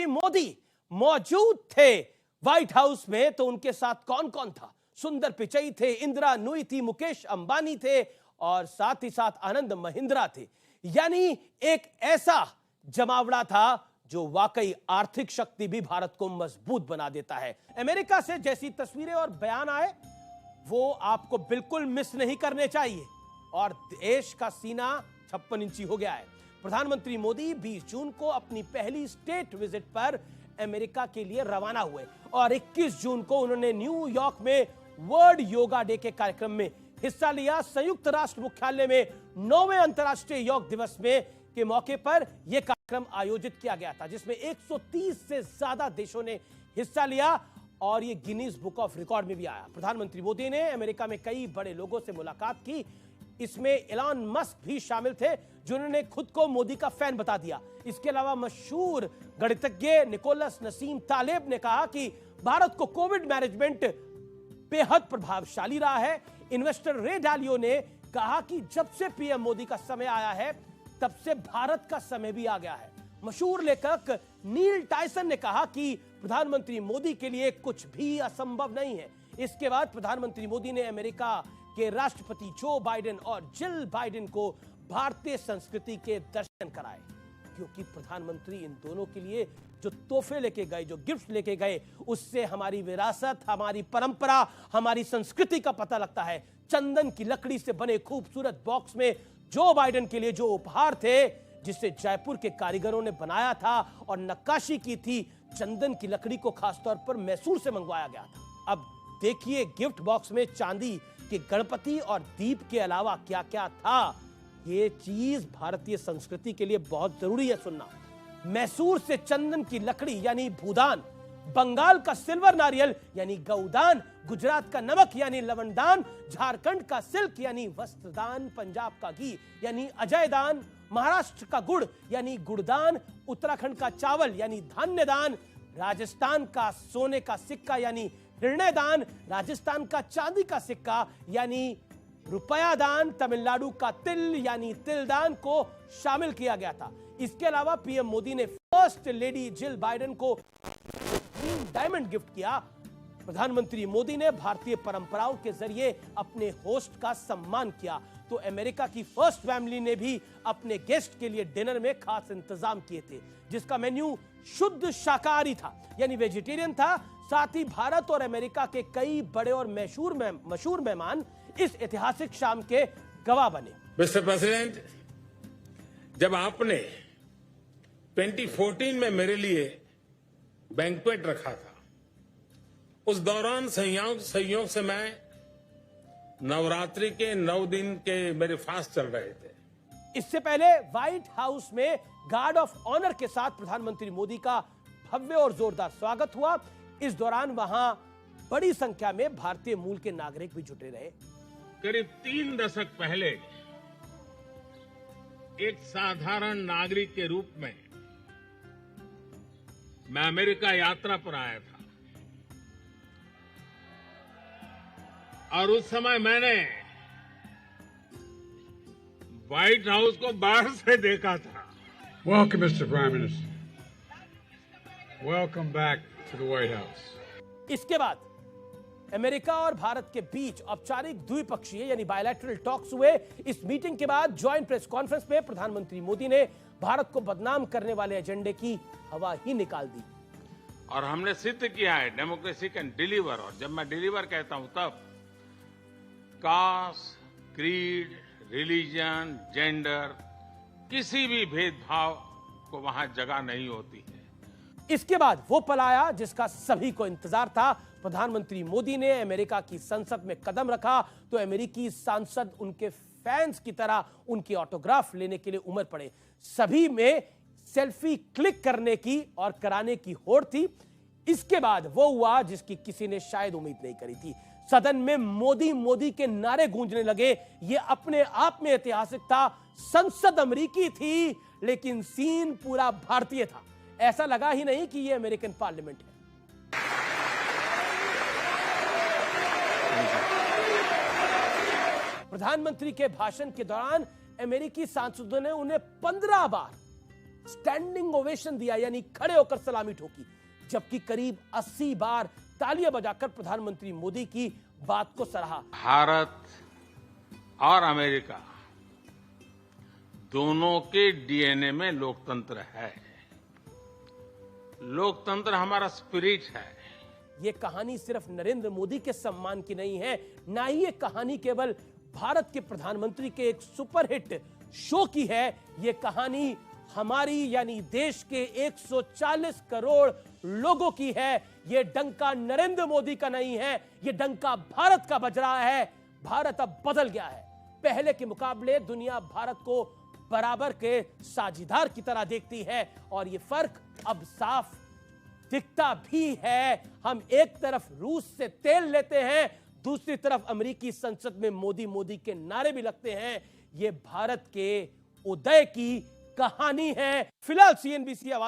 प्रधानमंत्री मोदी मौजूद थे व्हाइट हाउस में, तो उनके साथ कौन कौन था? सुंदर पिचई थे, इंदिरा नूई थी, मुकेश अंबानी थे और साथ ही साथ आनंद महिंद्रा थे। यानी एक ऐसा जमावड़ा था जो वाकई आर्थिक शक्ति भी भारत को मजबूत बना देता है। अमेरिका से जैसी तस्वीरें और बयान आए वो आपको बिल्कुल मिस नहीं करने चाहिए। और देश का सीना 56 इंची हो गया है। प्रधानमंत्री मोदी 20 जून को अपनी पहली स्टेट विजिट पर अमेरिका के लिए रवाना हुए और 21 जून को उन्होंने न्यूयॉर्क में वर्ल्ड योगा डे के कार्यक्रम में हिस्सा लिया। संयुक्त राष्ट्र मुख्यालय में 9वें अंतर्राष्ट्रीय योग दिवस में के मौके पर यह कार्यक्रम आयोजित किया गया था, जिसमें 130 से ज्यादा देशों ने हिस्सा लिया और यह गिनीज बुक ऑफ रिकॉर्ड में भी आया। प्रधानमंत्री मोदी ने अमेरिका में कई बड़े लोगों से मुलाकात की। इसमें एलन मस्क भी शामिल थे, जिन्होंने खुद को मोदी का फैन बता दिया। इसके अलावा मशहूर गणितज्ञ निकोलस नसीम तालेब ने कहा कि भारत को कोविड मैनेजमेंट बेहद प्रभावशाली रहा है। इन्वेस्टर रे डालियो ने कहा कि जब से पीएम मोदी का समय आया है तब से भारत का समय भी आ गया है। मशहूर लेखक नील टायसन ने कहा कि प्रधानमंत्री मोदी के लिए कुछ भी असंभव नहीं है। इसके बाद प्रधानमंत्री मोदी ने अमेरिका के राष्ट्रपति जो बाइडेन और जिल बाइडेन को भारतीय संस्कृति के दर्शन कराए, क्योंकि प्रधानमंत्री इन दोनों के लिए जो तोहफे लेके गए, जो गिफ्ट लेके गए, उससे हमारी विरासत, हमारी परंपरा, हमारी संस्कृति का पता लगता है। चंदन की लकड़ी से बने खूबसूरत बॉक्स में जो बाइडेन के लिए जो उपहार थे, जिसे जयपुर के कारीगरों ने बनाया था और नक्काशी की थी, चंदन की लकड़ी को खासतौर पर मैसूर से मंगवाया गया था। अब देखिए गिफ्ट बॉक्स में चांदी के गणपति और दीप के अलावा क्या क्या था। ये चीज भारतीय संस्कृति के लिए बहुत जरूरी है सुनना। मैसूर से चंदन की लकड़ी यानी भूदान, बंगाल का सिल्वर नारियल यानी गौदान, गुजरात का नमक यानी लवणदान, झारखंड का सिल्क यानी वस्त्रदान, पंजाब का घी यानी अजयदान, महाराष्ट्र का गुड़ यानी गुड़दान, उत्तराखंड का चावल यानी धान्यदान, राजस्थान का सोने का सिक्का यानी हृदयदान, राजस्थान का चांदी का सिक्का यानी रुपया दान, तमिलनाडु का तिल यानी तिलदान को शामिल किया गया था। इसके अलावा पीएम मोदी ने फर्स्ट लेडी जिल बाइडेन को डायमंड गिफ्ट किया। प्रधानमंत्री मोदी ने भारतीय परंपराओं के जरिए अपने होस्ट का सम्मान किया, तो अमेरिका की फर्स्ट फैमिली ने भी अपने गेस्ट के लिए डिनर में खास इंतजाम किए थे, जिसका मेन्यू शुद्ध शाकाहारी था यानी वेजिटेरियन था। साथ ही भारत और अमेरिका के कई बड़े और मशहूर मेहमान इस ऐतिहासिक शाम के गवाह बने। मिस्टर प्रेसिडेंट, जब आपने 2014 में मेरे लिए बैंक्वेट रखा था, उस दौरान संयोग से मैं नवरात्रि के 9 दिन के मेरे फास्ट चल रहे थे। इससे पहले व्हाइट हाउस में गार्ड ऑफ ऑनर के साथ प्रधानमंत्री मोदी का भव्य और जोरदार स्वागत हुआ। इस दौरान वहां बड़ी संख्या में भारतीय मूल के नागरिक भी जुटे रहे। करीब 3 दशक पहले एक साधारण नागरिक के रूप में मैं अमेरिका यात्रा पर आया था और उस समय मैंने व्हाइट हाउस को बाहर से देखा था। Welcome, Mr. Prime Minister. Welcome back to the White House. इसके बाद अमेरिका और भारत के बीच औपचारिक द्विपक्षीय यानी बायलैटरल टॉक्स हुए। इस मीटिंग के बाद ज्वाइंट प्रेस कॉन्फ्रेंस में प्रधानमंत्री मोदी ने भारत को बदनाम करने वाले एजेंडे की हवा ही निकाल दी। और हमने सिद्ध किया है डेमोक्रेसी कैन डिलीवर, और जब मैं डिलीवर कहता हूं तब कास्ट, क्रीड, रिलीजन, जेंडर, किसी भी भेदभाव को वहां जगह नहीं होती है। इसके बाद वो पल आया जिसका सभी को इंतजार था। प्रधानमंत्री मोदी ने अमेरिका की संसद में कदम रखा तो अमेरिकी सांसद उनके फैंस की तरह उनकी ऑटोग्राफ लेने के लिए उमड़ पड़े। सभी में सेल्फी क्लिक करने की और कराने की होड़ थी। इसके बाद वो हुआ जिसकी किसी ने शायद उम्मीद नहीं करी थी। सदन में मोदी मोदी के नारे गूंजने लगे। ये अपने आप में ऐतिहासिक था। संसद अमेरिकी थी लेकिन सीन पूरा भारतीय था। ऐसा लगा ही नहीं कि ये अमेरिकन पार्लियामेंट है। प्रधानमंत्री के भाषण के दौरान अमेरिकी सांसदों ने उन्हें 15 बार स्टैंडिंग ओवेशन दिया, यानी खड़े होकर सलामी ठोकी, जबकि करीब 80 बार तालियां बजाकर प्रधानमंत्री मोदी की बात को सराहा। भारत और अमेरिका दोनों के डीएनए में लोकतंत्र है। लोकतंत्र हमारा स्पिरिट है। ये कहानी सिर्फ नरेंद्र मोदी के सम्मान की नहीं है, ना ही ये कहानी केवल भारत के प्रधानमंत्री के एक सुपरहिट शो की है। ये कहानी हमारी यानी देश के 140 करोड़ लोगों की है। ये डंका नरेंद्र मोदी का नहीं है, ये डंका भारत का बज रहा है। भारत अब बदल गया है। पहले के मुकाबले दुनिया भारत को बराबर के साझीदार की तरह देखती है, और ये फर्क अब साफ दिखता भी है। हम एक तरफ रूस से तेल लेते हैं, दूसरी तरफ अमेरिकी संसद में मोदी मोदी के नारे भी लगते हैं। ये भारत के उदय की कहानी है। फिलहाल CNBC आवाज